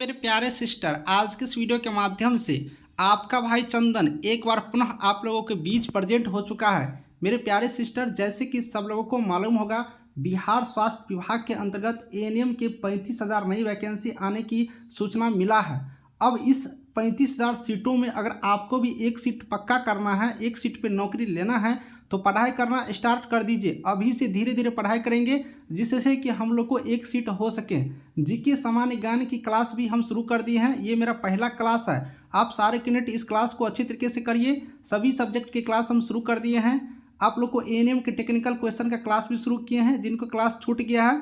मेरे प्यारे सिस्टर, आज के इस वीडियो के माध्यम से आपका भाई चंदन एक बार पुनः आप लोगों के बीच प्रेजेंट हो चुका है। मेरे प्यारे सिस्टर, जैसे कि सब लोगों को मालूम होगा, बिहार स्वास्थ्य विभाग के अंतर्गत एएनएम के 35,000 नई वैकेंसी आने की सूचना मिला है। अब इस 35,000 सीटों में अगर आपको भी एक सीट पक्का करना है, एक सीट पे नौकरी लेना है, तो पढ़ाई करना स्टार्ट कर दीजिए। अभी से धीरे धीरे पढ़ाई करेंगे जिससे कि हम लोग को एक सीट हो सके। जीके सामान्य ज्ञान की क्लास भी हम शुरू कर दिए हैं। ये मेरा पहला क्लास है। आप सारे कैंडिडेट इस क्लास को अच्छी तरीके से करिए। सभी सब्जेक्ट के क्लास हम शुरू कर दिए हैं। आप लोग को एएनएम के टेक्निकल क्वेश्चन का क्लास भी शुरू किए हैं। जिनको क्लास छूट गया है,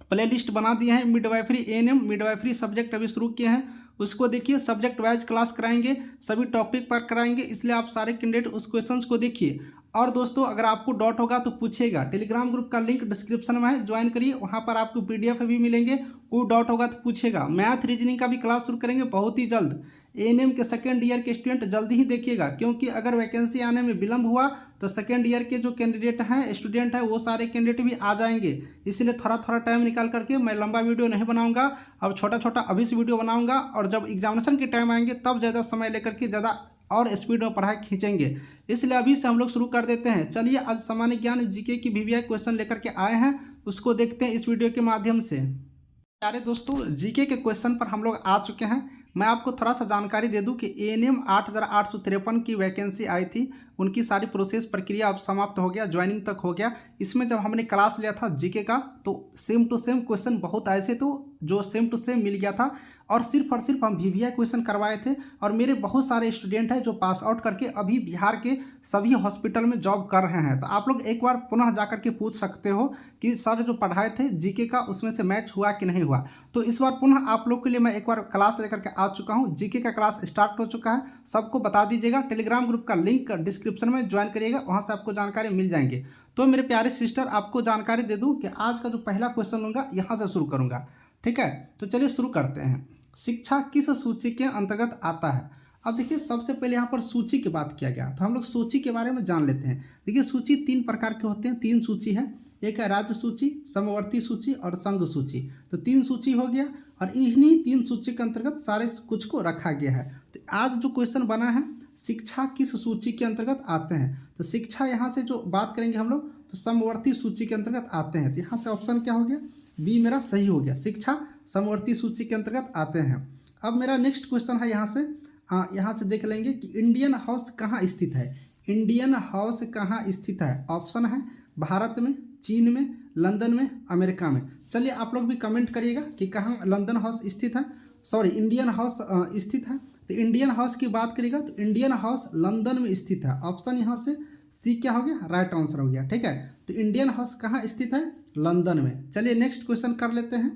प्ले लिस्ट बना दिए हैं। मिडवाइफरी एएनएम मिडवाइफरी सब्जेक्ट अभी शुरू किए हैं, उसको देखिए। सब्जेक्ट वाइज क्लास कराएंगे, सभी टॉपिक पर कराएंगे, इसलिए आप सारे कैंडिडेट उस क्वेश्चंस को देखिए। और दोस्तों, अगर आपको डाउट होगा तो पूछिएगा। टेलीग्राम ग्रुप का लिंक डिस्क्रिप्शन में है, ज्वाइन करिए। वहाँ पर आपको पीडीएफ भी मिलेंगे। कोई डाउट होगा तो पूछिएगा। मैथ रीजनिंग का भी क्लास शुरू करेंगे बहुत ही जल्द। एएनएम के सेकेंड ईयर के स्टूडेंट जल्दी ही देखिएगा, क्योंकि अगर वैकेंसी आने में विलंब हुआ तो सेकेंड ईयर के जो कैंडिडेट हैं, स्टूडेंट हैं, वो सारे कैंडिडेट भी आ जाएंगे। इसलिए थोड़ा थोड़ा टाइम निकाल करके मैं लंबा वीडियो नहीं बनाऊंगा। अब छोटा छोटा अभी से वीडियो बनाऊंगा, और जब एग्जामिनेशन के टाइम आएंगे तब ज़्यादा समय लेकर के ज़्यादा और स्पीड में पढ़ाई खींचेंगे। इसलिए अभी से हम लोग शुरू कर देते हैं। चलिए, आज सामान्य ज्ञान जीके की वीवीआई क्वेश्चन लेकर के आए हैं, उसको देखते हैं इस वीडियो के माध्यम से। प्यारे दोस्तों, जीके के क्वेश्चन पर हम लोग आ चुके हैं। मैं आपको थोड़ा सा जानकारी दे दूं कि एएनएम 8,853 की वैकेंसी आई थी। उनकी सारी प्रोसेस प्रक्रिया अब समाप्त हो गया, ज्वाइनिंग तक हो गया। इसमें जब हमने क्लास लिया था जीके का, तो सेम टू सेम क्वेश्चन बहुत ऐसे तो जो सेम टू सेम मिल गया था, और सिर्फ हम वीवीआई क्वेश्चन करवाए थे। और मेरे बहुत सारे स्टूडेंट हैं जो पास आउट करके अभी बिहार के सभी हॉस्पिटल में जॉब कर रहे हैं। तो आप लोग एक बार पुनः जाकर के पूछ सकते हो कि सर जो पढ़ाए थे जीके का, उसमें से मैच हुआ कि नहीं हुआ। तो इस बार पुनः आप लोग के लिए मैं एक बार क्लास लेकर के आ चुका हूँ। जीके का क्लास स्टार्ट हो चुका है, सबको बता दीजिएगा। टेलीग्राम ग्रुप का लिंक डिस्क्रिप्शन में ज्वाइन करिएगा, वहाँ से आपको जानकारी मिल जाएंगे। तो मेरे प्यारे सिस्टर, आपको जानकारी दे दूँ कि आज का जो पहला क्वेश्चन लूँगा यहाँ से शुरू करूँगा, ठीक है। तो चलिए शुरू करते हैं। शिक्षा किस सूची के अंतर्गत आता है? अब देखिए, सबसे पहले यहाँ पर सूची की बात किया गया, तो हम लोग सूची के बारे में जान लेते हैं। देखिए, सूची 3 प्रकार के होते हैं, 3 सूची है। एक है राज्य सूची, समवर्ती सूची और संघ सूची। तो 3 सूची हो गया, और इन्हीं 3 सूची के अंतर्गत सारे कुछ को रखा गया है। तो आज जो क्वेश्चन बना है, शिक्षा किस सूची के अंतर्गत आते हैं, तो शिक्षा यहाँ से जो बात करेंगे हम लोग, तो समवर्ती सूची के अंतर्गत आते हैं। तो यहाँ से ऑप्शन क्या हो गया? बी मेरा सही हो गया। शिक्षा समवर्ती सूची के अंतर्गत आते हैं। अब मेरा नेक्स्ट क्वेश्चन है, यहाँ से देख लेंगे कि इंडियन हाउस कहाँ स्थित है। इंडियन हाउस कहाँ स्थित है? ऑप्शन है भारत में, चीन में, लंदन में, अमेरिका में। चलिए, आप लोग भी कमेंट करिएगा कि कहाँ लंदन हाउस स्थित है, सॉरी इंडियन हाउस स्थित है। तो इंडियन हाउस की बात करिएगा तो इंडियन हाउस लंदन में स्थित है। ऑप्शन यहाँ से सी क्या हो गया? राइट आंसर हो गया, ठीक है। तो इंडियन हाउस कहाँ स्थित है? लंदन में। चलिए नेक्स्ट क्वेश्चन कर लेते हैं।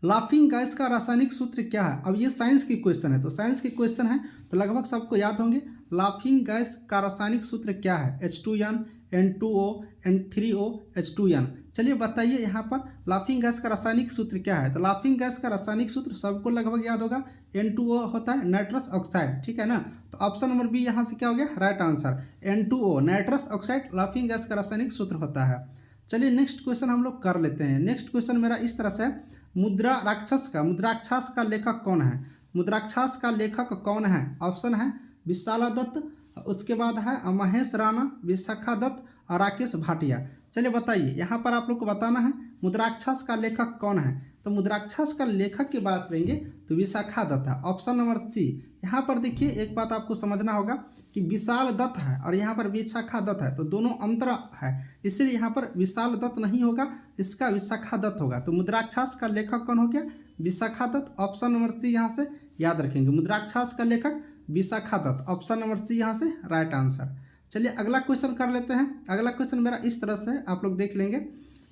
लाफिंग गैस का रासायनिक सूत्र क्या है? अब ये साइंस की क्वेश्चन है, तो साइंस की क्वेश्चन है तो लगभग सबको याद होंगे। लाफिंग गैस का रासायनिक सूत्र क्या है? H2N, N2O, N3O, H2N। चलिए बताइए यहाँ पर लाफिंग गैस का रासायनिक सूत्र क्या है? तो लाफिंग गैस का रासायनिक सूत्र सबको लगभग याद होगा, N2O होता है नाइट्रस ऑक्साइड, ठीक है ना। तो ऑप्शन नंबर बी यहाँ से क्या हो गया? Right answer, N2O nitrous oxide laughing gas का रासायनिक सूत्र होता है। चलिए नेक्स्ट क्वेश्चन हम लोग कर लेते हैं। नेक्स्ट क्वेश्चन मेरा इस तरह से, मुद्राक्षस का लेखक कौन है? मुद्राक्षस का लेखक कौन है? ऑप्शन है विशाला दत्त, उसके बाद है महेश राणा, विशाखा दत्त और राकेश भाटिया। चलिए बताइए, यहाँ पर आप लोग को बताना है मुद्राक्षस का लेखक कौन है। तो मुद्राक्षस का लेखक की बात करेंगे तो विशाखा दत्त है। Option number C. यहाँ पर देखिए, एक बात आपको समझना होगा कि विशाल दत्त है और यहाँ पर विशाखा दत्त है, तो दोनों अंतर है, इसलिए यहाँ पर विशाल दत्त नहीं होगा, इसका विशाखा दत्त होगा। तो मुद्राक्षस का लेखक कौन हो गया? Vishakha Datta. Option number C यहाँ से याद रखेंगे, मुद्राक्षस का लेखक Vishakha Datta. Option number C यहाँ से राइट आंसर। चलिए अगला क्वेश्चन कर लेते हैं। अगला क्वेश्चन मेरा इस तरह से, आप लोग देख लेंगे,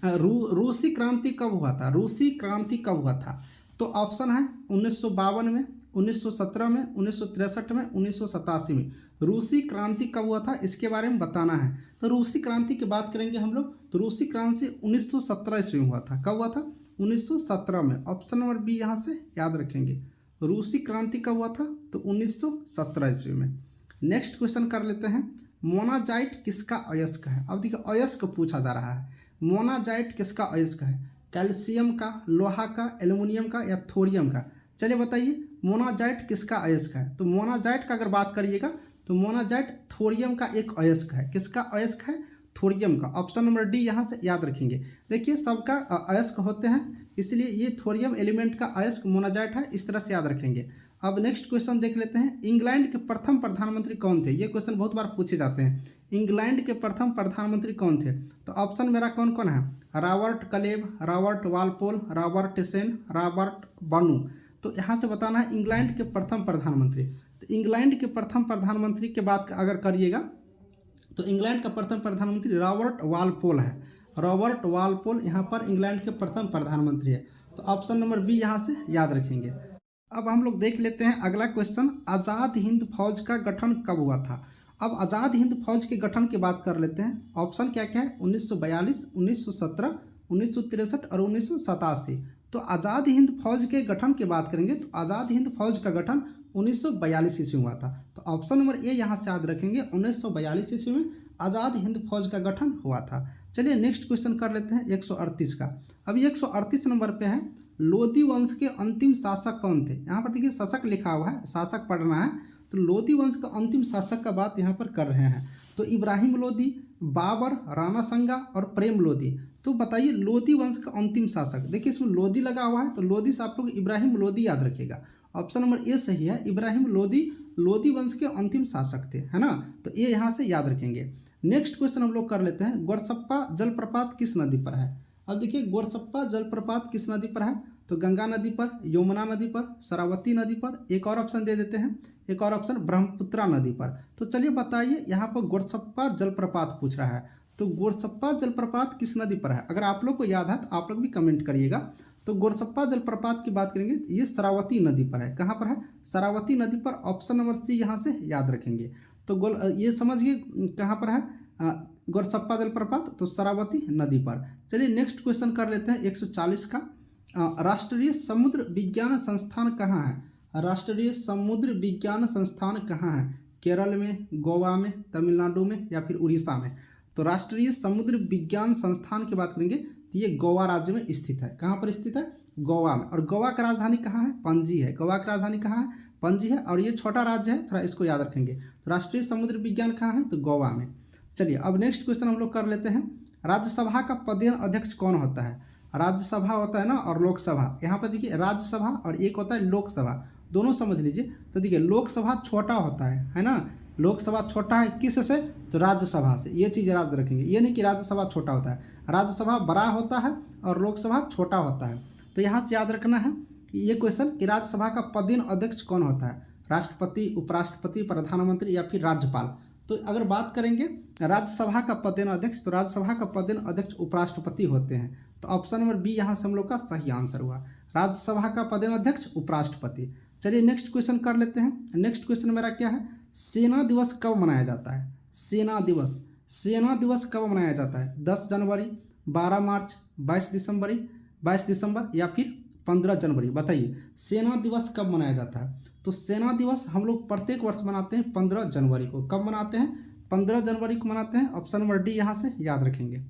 रूसी क्रांति कब हुआ था? रूसी क्रांति कब हुआ था? तो ऑप्शन है 1952 में, 1917 में, 1963 में, 1987 में। रूसी क्रांति कब हुआ था, इसके बारे में बताना है। तो रूसी क्रांति की बात करेंगे हम लोग, तो रूसी क्रांति 1917 ईस्वी में हुआ था। कब हुआ था? 1917 में। ऑप्शन नंबर बी यहाँ से याद रखेंगे। रूसी क्रांति कब हुआ था? तो 1917 ईस्वी में। नेक्स्ट क्वेश्चन कर लेते हैं। मोनाजाइट किसका अयस्क है? अब देखिए, अयस्क पूछा जा रहा है। मोनाजाइट किसका अयस्क है? कैल्शियम का, लोहा का, एल्युमिनियम का या थोरियम का? चलिए बताइए मोनाजाइट किसका अयस्क है? तो मोनाजाइट का अगर बात करिएगा तो मोनाजाइट थोरियम का एक अयस्क है। किसका अयस्क है? थोरियम का। ऑप्शन नंबर डी यहाँ से याद रखेंगे। देखिए सबका अयस्क होते हैं, इसलिए ये थोरियम एलिमेंट का अयस्क मोनाजाइट है, इस तरह से याद रखेंगे। अब नेक्स्ट क्वेश्चन देख लेते हैं। इंग्लैंड के प्रथम प्रधानमंत्री कौन थे? ये क्वेश्चन बहुत बार पूछे जाते हैं। इंग्लैंड के प्रथम प्रधानमंत्री कौन थे? तो ऑप्शन मेरा कौन कौन है? Robert Clive, Robert Walpole, Robert टिसेन, रॉबर्ट बर्नू। तो यहाँ से बताना है इंग्लैंड के प्रथम प्रधानमंत्री। तो इंग्लैंड के प्रथम प्रधानमंत्री के बात अगर करिएगा तो इंग्लैंड का प्रथम प्रधानमंत्री रॉबर्ट वालपोल है। रॉबर्ट वालपोल यहाँ पर इंग्लैंड के प्रथम प्रधानमंत्री है। तो ऑप्शन नंबर बी यहाँ से याद रखेंगे। अब हम लोग देख लेते हैं अगला क्वेश्चन, आज़ाद हिंद फौज का गठन कब हुआ था? अब आज़ाद हिंद फौज के गठन की बात कर लेते हैं। ऑप्शन क्या क्या है? 1942, 1917, 1963 और 1987। तो आज़ाद हिंद फौज के गठन की बात करेंगे तो आज़ाद हिंद फौज का गठन 1942 ईस्वी में हुआ था। तो ऑप्शन नंबर ए यहाँ से याद रखेंगे, 1942 ईस्वी में आज़ाद हिंद फौज का गठन हुआ था। चलिए नेक्स्ट क्वेश्चन कर लेते हैं 138 का। अभी 138 नंबर पे है, लोदी वंश के अंतिम शासक कौन थे? यहाँ पर देखिए शासक लिखा हुआ है, शासक पढ़ना है। तो लोदी वंश का अंतिम शासक का बात यहाँ पर कर रहे हैं। तो इब्राहिम लोदी, बाबर, राणा संगा और प्रेम लोदी। तो बताइए लोदी वंश का अंतिम शासक। देखिए इसमें लोदी लगा हुआ है, तो लोदी से आप लोग इब्राहिम लोदी याद रखिएगा। ऑप्शन नंबर ए सही है, इब्राहिम लोदी लोदी वंश के अंतिम शासक थे, है ना। तो ये यहाँ से याद रखेंगे। नेक्स्ट क्वेश्चन हम लोग कर लेते हैं, गोरसप्पा जलप्रपात किस नदी पर है? अब देखिए गोरसप्पा जलप्रपात किस नदी पर है? तो गंगा नदी पर, यमुना नदी पर, शरावती नदी पर, एक और ऑप्शन दे देते हैं, एक और ऑप्शन ब्रह्मपुत्रा नदी पर। तो चलिए बताइए यहाँ पर गोरसप्पा जलप्रपात पूछ रहा है, तो गोरसप्पा जलप्रपात किस नदी पर है? अगर आप लोग को याद है तो आप लोग भी कमेंट करिएगा। तो गोरसप्पा जलप्रपात की बात करेंगे ये शरावती नदी पर है। कहाँ पर है? शरावती नदी पर। ऑप्शन नंबर सी यहाँ से याद रखेंगे। तो ये समझिए कहाँ पर है गोरसप्पा जलप्रपात? तो शरावती नदी पर। चलिए नेक्स्ट क्वेश्चन कर लेते हैं 140 का। राष्ट्रीय समुद्र विज्ञान संस्थान कहाँ है? राष्ट्रीय समुद्र विज्ञान संस्थान कहाँ है? केरल में, गोवा में, तमिलनाडु में या फिर उड़ीसा में? तो राष्ट्रीय समुद्र विज्ञान संस्थान की बात करेंगे तो ये गोवा राज्य में स्थित है। कहाँ पर स्थित है? गोवा में। और गोवा का राजधानी कहाँ है? पणजी है। गोवा की राजधानी कहाँ है? पणजी है। और ये छोटा राज्य है, थोड़ा इसको याद रखेंगे। तो राष्ट्रीय समुद्र विज्ञान कहाँ है? तो गोवा में। चलिए अब नेक्स्ट क्वेश्चन हम लोग कर लेते हैं, राज्यसभा का पदेन अध्यक्ष कौन होता है? राज्यसभा होता है ना और लोकसभा। यहाँ पर देखिए राज्यसभा और एक होता है लोकसभा, दोनों समझ लीजिए। तो देखिए लोकसभा छोटा होता है ना, लोकसभा छोटा है किस से? तो राज्यसभा से। ये चीज़ याद रखेंगे, ये नहीं कि राज्यसभा छोटा होता है, राज्यसभा बड़ा होता है और लोकसभा छोटा होता है। तो यहाँ से याद रखना है ये क्वेश्चन कि राज्यसभा का पदेन अध्यक्ष कौन होता है? राष्ट्रपति, उपराष्ट्रपति, प्रधानमंत्री या फिर राज्यपाल? तो अगर बात करेंगे राज्यसभा का पदेन अध्यक्ष, तो राज्यसभा का पदेन अध्यक्ष उपराष्ट्रपति होते हैं। तो ऑप्शन नंबर बी यहाँ से हम लोग का सही आंसर हुआ, राज्यसभा का पदेन अध्यक्ष उपराष्ट्रपति। चलिए नेक्स्ट क्वेश्चन कर लेते हैं। नेक्स्ट क्वेश्चन मेरा क्या है, सेना दिवस कब मनाया जाता है? सेना दिवस, सेना दिवस कब मनाया जाता है? 10 जनवरी, 12 मार्च, 22 दिसंबर या फिर 15 जनवरी? बताइए सेना दिवस कब मनाया जाता है? तो सेना दिवस हम लोग प्रत्येक वर्ष मनाते हैं 15 जनवरी को। कब मनाते हैं? 15 जनवरी को मनाते हैं। ऑप्शन नंबर डी यहाँ से याद रखेंगे।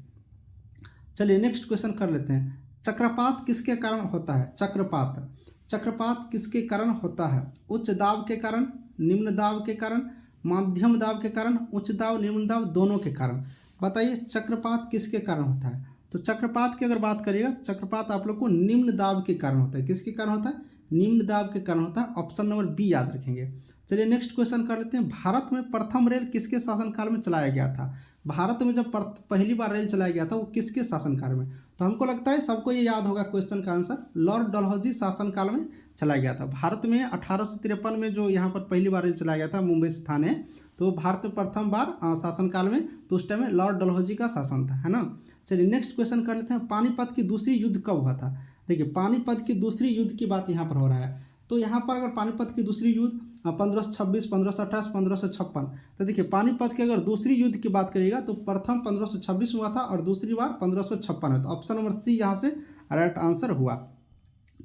चलिए नेक्स्ट क्वेश्चन कर लेते हैं, चक्रपात किसके कारण होता है? चक्रपात, चक्रपात किसके कारण होता है? उच्च दाब के कारण, निम्न दाब के कारण, माध्यम दाब के कारण, उच्च दाब निम्न दाब दोनों के कारण? बताइए चक्रपात किसके कारण होता है? तो चक्रपात की अगर बात करिएगा तो चक्रपात आप लोग को निम्न दाब के कारण होता है। किसके कारण होता है? निम्न दाब के कारण होता है। ऑप्शन नंबर बी याद रखेंगे। चलिए नेक्स्ट क्वेश्चन कर लेते हैं, भारत में प्रथम रेल किसके शासनकाल में चलाया गया था? भारत में जब पहली बार रेल चलाया गया था वो किसके शासनकाल में? तो हमको लगता है सबको ये याद होगा क्वेश्चन का आंसर, लॉर्ड डलहौजी शासनकाल में चलाया गया था। भारत में 1853 में जो यहाँ पर पहली बार रेल चलाया गया था मुंबई से थाने, तो भारत में प्रथम बार शासनकाल में, तो उस टाइम में लॉर्ड डलहौजी का शासन था, है ना। चलिए नेक्स्ट क्वेश्चन कर लेते हैं, पानीपत की दूसरी युद्ध कब हुआ था? देखिए पानीपत की दूसरी युद्ध की बात यहाँ पर हो रहा है। तो यहाँ पर अगर पानीपत की दूसरी युद्ध 1526, 1528, 1556, तो देखिए पानीपत की अगर दूसरी युद्ध की बात करिएगा तो प्रथम 1526 हुआ था और दूसरी बार 1556 में। तो ऑप्शन नंबर सी यहाँ से राइट आंसर हुआ।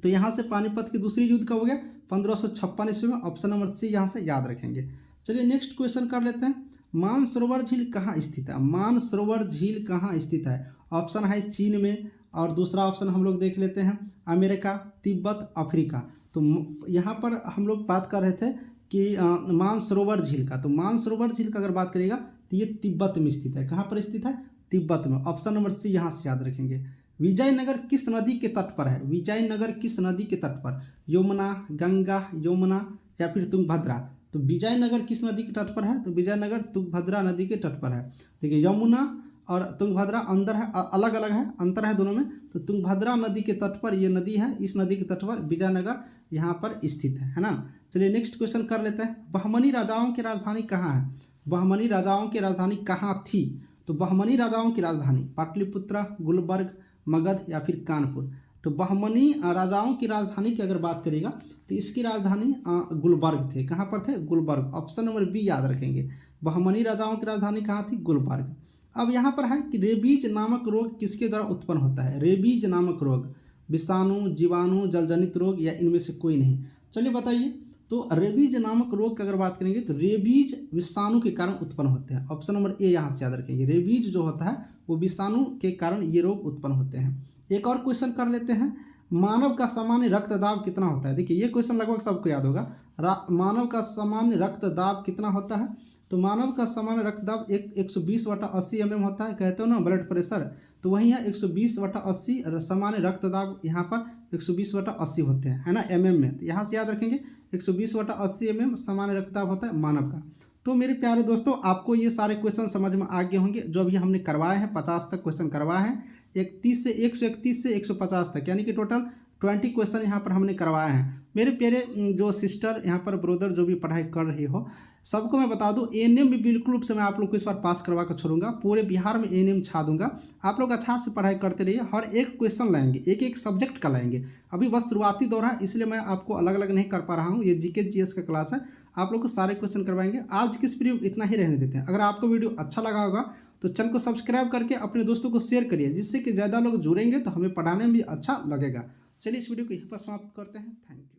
तो यहाँ से पानीपत की दूसरी युद्ध कब हो गया? 1556 ईस्वी में। ऑप्शन नंबर सी यहाँ से याद रखेंगे। चलिए नेक्स्ट क्वेश्चन कर लेते हैं, मानसरोवर झील कहाँ स्थित है? मानसरोवर झील कहाँ स्थित है? ऑप्शन है चीन में और दूसरा ऑप्शन हम लोग देख लेते हैं अमेरिका, तिब्बत, अफ्रीका। तो यहाँ पर हम लोग बात कर रहे थे कि मानसरोवर झील का। तो मानसरोवर झील का अगर बात करिएगा तो ये तिब्बत में स्थित है। कहाँ पर स्थित है? तिब्बत में। ऑप्शन नंबर सी यहाँ से याद रखेंगे। विजयनगर किस नदी के तट पर है? विजयनगर किस नदी के तट पर? यमुना, गंगा, यमुना या फिर तुंगभद्रा। तो विजयनगर किस नदी के तट पर है? तो विजयनगर तुंगभद्रा नदी के तट पर है। देखिए यमुना और तुंगभद्रा अंदर है, अलग अलग है, अंतर है दोनों में। तो तुंगभद्रा नदी के तट पर ये नदी है, इस नदी के तट पर विजयनगर यहाँ पर स्थित है ना। चलिए नेक्स्ट क्वेश्चन कर लेते हैं। बहमनी राजाओं की राजधानी कहाँ है? बहमनी राजाओं की राजधानी कहाँ थी? तो बहमनी राजाओं की राजधानी पाटलिपुत्र, गुलबर्ग, मगध या फिर कानपुर। तो बहमनी राजाओं की राजधानी की अगर बात करेगा तो इसकी राजधानी गुलबर्ग थे। कहाँ पर थे? गुलबर्ग। ऑप्शन नंबर बी याद रखेंगे। बहमनी राजाओं की राजधानी कहाँ थी? गुलबर्ग। अब यहाँ पर है कि रेबीज नामक रोग किसके द्वारा उत्पन्न होता है? रेबीज नामक रोग विषाणु, जीवाणु, जलजनित रोग या इनमें से कोई नहीं। चलिए बताइए। तो रेबीज नामक रोग की अगर बात करेंगे तो रेबीज विषाणु के कारण उत्पन्न होते हैं। ऑप्शन नंबर ए यहाँ से याद रखेंगे। रेबीज जो होता है वो विषाणु के कारण ये रोग उत्पन्न होते हैं। एक और क्वेश्चन कर लेते हैं। मानव का सामान्य रक्तदाब कितना होता है? देखिए ये क्वेश्चन लगभग सबको याद होगा। मानव का सामान्य रक्तदाब कितना होता है? तो मानव का सामान्य रक्तदाब 120/80 mm होता है। कहते हो ना ब्लड प्रेशर, तो वही है 120/80। सामान्य रक्तदाब यहाँ पर 120/80 होते हैं, है ना, mm में। तो यहाँ से याद रखेंगे 120/80 mm सामान्य रक्तदाब होता है मानव का। तो मेरे प्यारे दोस्तों, आपको ये सारे क्वेश्चन समझ में आ गए होंगे जो अभी हमने करवाए हैं। 50 तक क्वेश्चन करवाए हैं, 131 से 150 तक, यानी कि टोटल 20 क्वेश्चन यहाँ पर हमने करवाए हैं। मेरे प्यारे जो सिस्टर यहाँ पर ब्रदर जो भी पढ़ाई कर रही हो, सबको मैं बता दूं एएनएम भी बिल्कुल रूप से मैं आप लोग को इस बार पास करवा कर छोड़ूंगा। पूरे बिहार में एएनएम छा दूंगा। आप लोग अच्छा से पढ़ाई करते रहिए। हर एक क्वेश्चन लाएंगे, एक एक सब्जेक्ट का लाएंगे। अभी बस शुरुआती दौर है, इसलिए मैं आपको अलग अलग नहीं कर पा रहा हूँ। ये जीके जीएस का क्लास है, आप लोग को सारे क्वेश्चन करवाएंगे। आज की इस वीडियो में इतना ही रहने देते हैं। अगर आपको वीडियो अच्छा लगा होगा तो चैनल को सब्सक्राइब करके अपने दोस्तों को शेयर करिए, जिससे कि ज़्यादा लोग जुड़ेंगे तो हमें पढ़ाने में भी अच्छा लगेगा। चलिए इस वीडियो को यहीं पर समाप्त करते हैं। Thank you.